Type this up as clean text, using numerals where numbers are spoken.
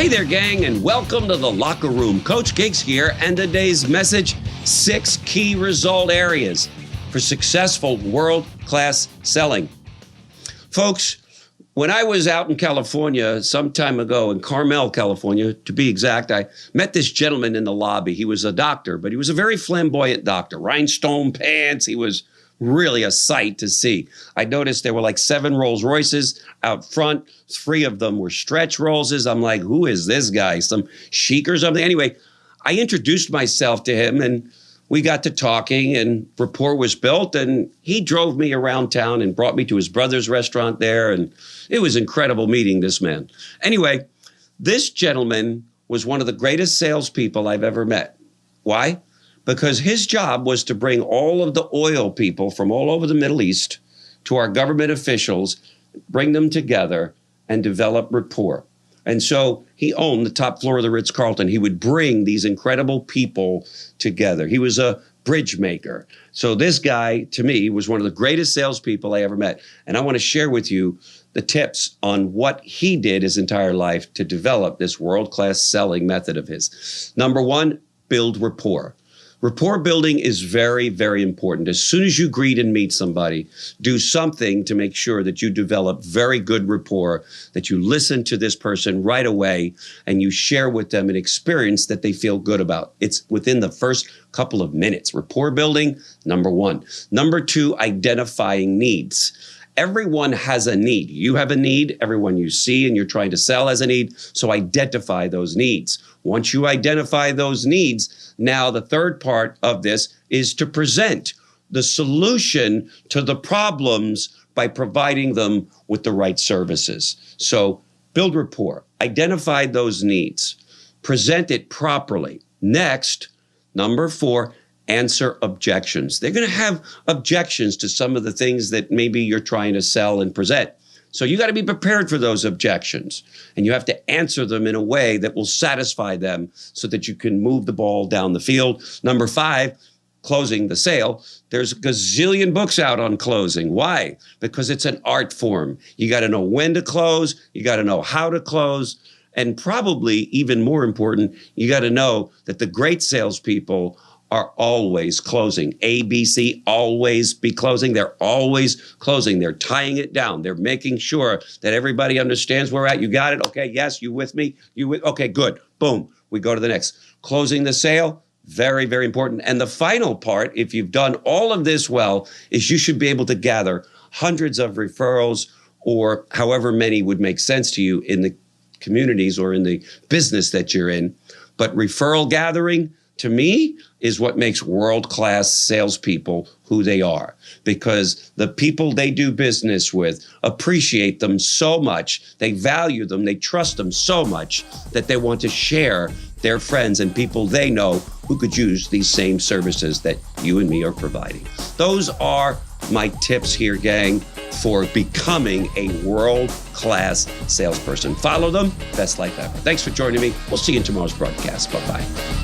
Hey there, gang, and welcome to the Locker Room. Coach Gigs here, and today's message, 6 key result areas for successful world-class selling. Folks, when I was out in California some time ago, in Carmel, California, to be exact, I met this gentleman in the lobby. He was a doctor, but he was a very flamboyant doctor. Rhinestone pants. He was really a sight to see. I noticed there were like 7 Rolls Royces out front. 3 of them were stretch Rollses. I'm like, who is this guy? Some chic or something? Anyway, I introduced myself to him and we got to talking and rapport was built, and he drove me around town and brought me to his brother's restaurant there. And it was incredible meeting this man. Anyway, this gentleman was one of the greatest salespeople I've ever met. Why? Because his job was to bring all of the oil people from all over the Middle East to our government officials, bring them together and develop rapport. And so he owned the top floor of the Ritz-Carlton. He would bring these incredible people together. He was a bridge maker. So this guy, to me, was one of the greatest salespeople I ever met. And I want to share with you the tips on what he did his entire life to develop this world-class selling method of his. Number 1, build rapport. Rapport building is very, very important. As soon as you greet and meet somebody, do something to make sure that you develop very good rapport, that you listen to this person right away, and you share with them an experience that they feel good about. It's within the first couple of minutes. Rapport building, number 1. Number 2, identifying needs. Everyone has a need. You have a need. Everyone you see and you're trying to sell has a need. So identify those needs. Once you identify those needs, now the third part of this is to present the solution to the problems by providing them with the right services. So build rapport, identify those needs, present it properly. Next, number 4, answer objections. They're going to have objections to some of the things that maybe you're trying to sell and present. So you got to be prepared for those objections, and you have to answer them in a way that will satisfy them so that you can move the ball down the field. Number 5, closing the sale. There's a gazillion books out on closing. Why? Because it's an art form. You got to know when to close. You got to know how to close. And probably even more important, you got to know that the great salespeople are always closing. ABC, always be closing. They're always closing. They're tying it down. They're making sure that everybody understands where we're at. You got it? Okay, yes, you with me? Okay, good. Boom. We go to the next. Closing the sale, very, very important. And the final part, if you've done all of this well, is you should be able to gather hundreds of referrals or however many would make sense to you in the communities or in the business that you're in. But referral gathering, to me, is what makes world-class salespeople who they are, because the people they do business with appreciate them so much, they value them, they trust them so much that they want to share their friends and people they know who could use these same services that you and me are providing. Those are my tips here, gang, for becoming a world-class salesperson. Follow them. Best life ever. Thanks for joining me. We'll see you in tomorrow's broadcast. Bye-bye.